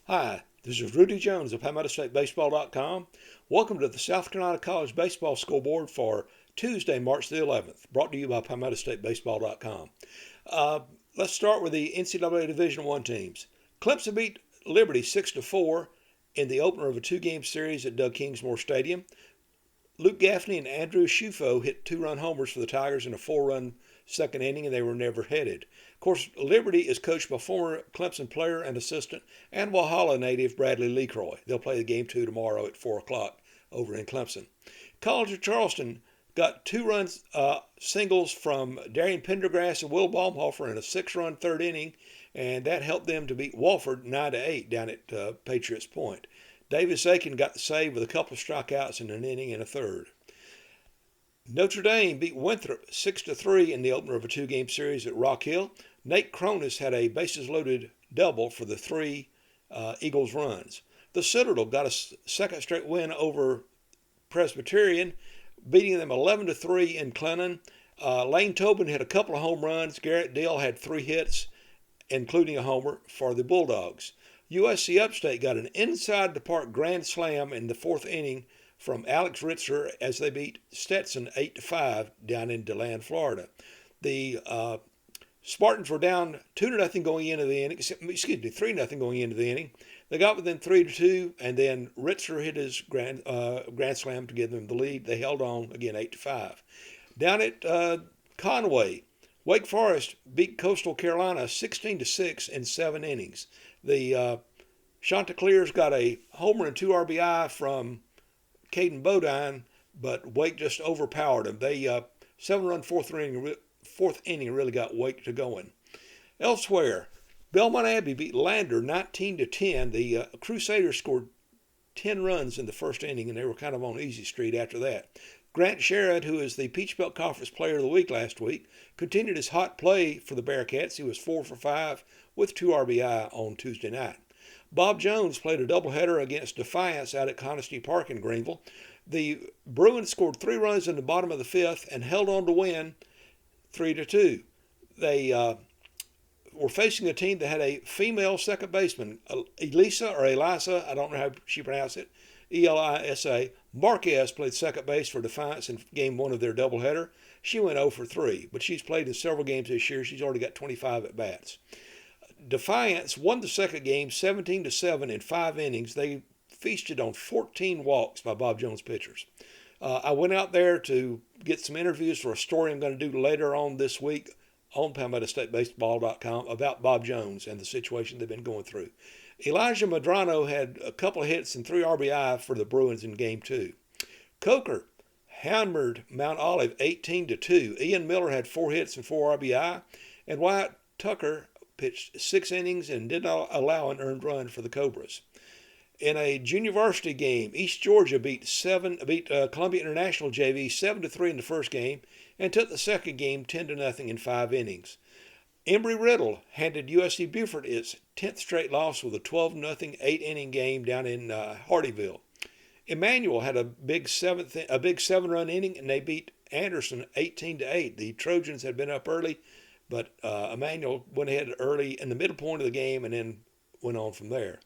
Hi, this is Rudy Jones of PalmettoStateBaseball.com. Welcome to the South Carolina College Baseball Scoreboard for Tuesday, March the 11th, brought to you by PalmettoStateBaseball.com. Let's start with the NCAA Division I teams. Clemson beat Liberty 6-4 in the opener of a two-game series at Doug Kingsmore Stadium. Luke Gaffney and Andrew Schufo hit two-run homers for the Tigers in a four-run second inning, and they were never headed. Of course, Liberty is coached by former Clemson player and assistant and Walhalla native Bradley LeCroy. They'll play the game 2 tomorrow at 4 o'clock over in Clemson. College of Charleston got two-run singles from Darian Pendergrass and Will Baumhofer in a six-run third inning, and that helped them to beat Wofford 9-8 down at Patriots Point. Davis Aiken got the save with a couple of strikeouts in an inning and a third. Notre Dame beat Winthrop 6-3 in the opener of a two-game series at Rock Hill. Nate Cronus had a bases-loaded double for the three Eagles runs. The Citadel got a second straight win over Presbyterian, beating them 11-3 in Clennon. Lane Tobin hit a couple of home runs. Garrett Deal had 3 hits, including a homer, for the Bulldogs. USC Upstate got an inside-the-park grand slam in the fourth inning from Alex Ritzer as they beat Stetson 8-5 down in DeLand, Florida. The Spartans were down 2-0 going into the inning. 3-0 going into the inning. They got within 3-2, and then Ritzer hit his grand slam to give them the lead. They held on again 8-5. Down at Conway, Wake Forest beat Coastal Carolina 16-6 in 7 innings. The Chanticleers got a homer and 2 RBI from Caden Bodine, but Wake just overpowered them. They 7-run fourth inning really got Wake to going. Elsewhere, Belmont Abbey beat Lander 19-10. The Crusaders scored 10 runs in the first inning, and they were kind of on easy street after that. Grant Sherrod, who is the Peach Belt Conference Player of the Week last week, continued his hot play for the Bearcats. He was 4 for 5 with 2 RBI on Tuesday night. Bob Jones played a doubleheader against Defiance out at Conisty Park in Greenville. The Bruins scored 3 runs in the bottom of the 5th and held on to win 3-2. They were facing a team that had a female second baseman, Elisa, I don't know how she pronounced it, Elisa. Marquez played second base for Defiance in game 1 of their doubleheader. She went 0 for 3, but she's played in several games this year. She's already got 25 at-bats. Defiance won the second game 17-7 in 5 innings. They feasted on 14 walks by Bob Jones pitchers. I went out there to get some interviews for a story I'm going to do later on this week on PalmettoStateBaseball.com about Bob Jones and the situation they've been going through. Elijah Madrano had a couple of hits and 3 RBI for the Bruins in Game 2. Coker hammered Mount Olive 18-2. Ian Miller had 4 hits and 4 RBI, and Wyatt Tucker pitched 6 innings and did not allow an earned run for the Cobras. In a junior varsity game, East Georgia beat Columbia International JV 7-3 in the first game and took the second game 10-0 in 5 innings. Embry-Riddle handed USC Beaufort its 10th straight loss with a 12-0 8-inning game down in Hardyville. Emmanuel had a big 7-run inning, and they beat Anderson 18-8. The Trojans had been up early, but Emmanuel went ahead early in the middle point of the game and then went on from there.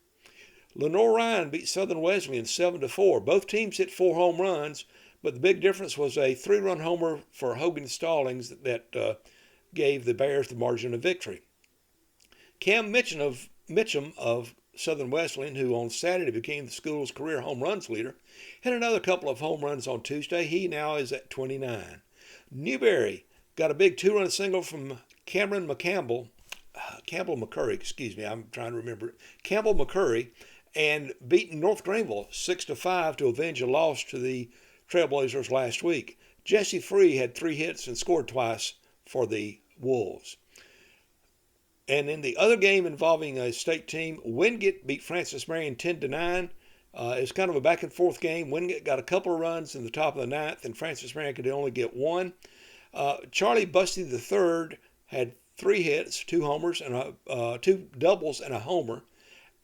Lenore Ryan beat Southern Wesleyan 7-4. Both teams hit 4 home runs, but the big difference was a 3-run homer for Hogan Stallings that gave the Bears the margin of victory. Cam Mitchum of Southern Wesleyan, who on Saturday became the school's career home runs leader, had another couple of home runs on Tuesday. He now is at 29. Newberry got a big 2-run single from Campbell McCurry, Campbell McCurry, and beaten North Greenville 6-5 to avenge a loss to the Trailblazers last week. Jesse Free had 3 hits and scored twice for the Wolves. And in the other game involving a state team, Wingate beat Francis Marion 10-9. It's kind of a back-and-forth game. Wingate got a couple of runs in the top of the 9th, and Francis Marion could only get 1. Charlie Busty III had 3 hits, 2 homers, and 2 doubles and a homer,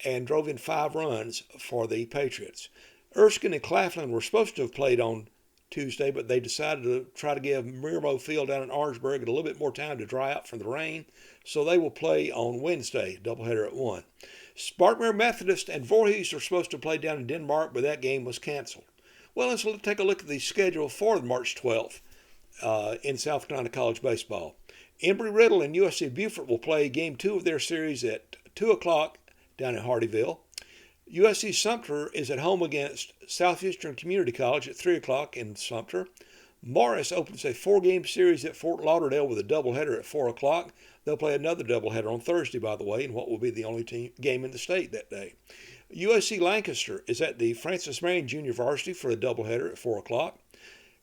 and drove in 5 runs for the Patriots. Erskine and Claflin were supposed to have played on Tuesday, but they decided to try to give Miramo Field down in Orangeburg a little bit more time to dry out from the rain. So they will play on Wednesday, doubleheader at 1. Spartanburg Methodist and Voorhees are supposed to play down in Denmark, but that game was canceled. Well, let's take a look at the schedule for March 12th in South Carolina College Baseball. Embry-Riddle and USC Beaufort will play Game 2 of their series at 2 o'clock down in Hardeeville. USC Sumter is at home against Southeastern Community College at 3 o'clock in Sumter. Morris opens a 4-game series at Fort Lauderdale with a doubleheader at 4 o'clock. They'll play another doubleheader on Thursday, by the way, in what will be the only game in the state that day. USC Lancaster is at the Francis Marion Junior Varsity for a doubleheader at 4 o'clock.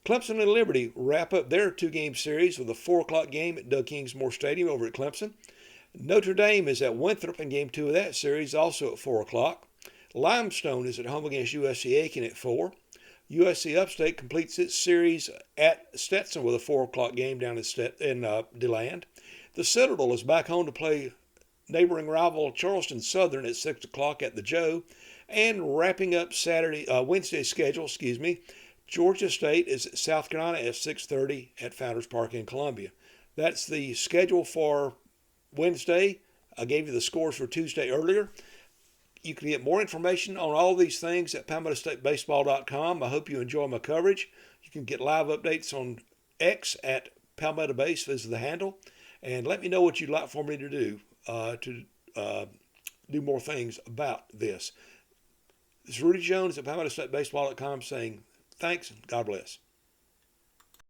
Clemson and Liberty wrap up their 2-game series with a 4 o'clock game at Doug Kingsmore Stadium over at Clemson. Notre Dame is at Winthrop in Game 2 of that series, also at 4 o'clock. Limestone is at home against USC Aiken at 4. USC Upstate completes its series at Stetson with a 4 o'clock game down in DeLand. The Citadel is back home to play neighboring rival Charleston Southern at 6 o'clock at the Joe. And wrapping up Wednesday's schedule, Georgia State is at South Carolina at 6:30 at Founders Park in Columbia. That's the schedule for Wednesday. I gave you the scores for Tuesday earlier. You can get more information on all these things at PalmettoStateBaseball.com. I hope you enjoy my coverage. You can get live updates on X at Palmetto Base. Visit the handle. And let me know what you'd like for me to do do more things about this. This is Rudy Jones at PalmettoStateBaseball.com saying thanks and God bless.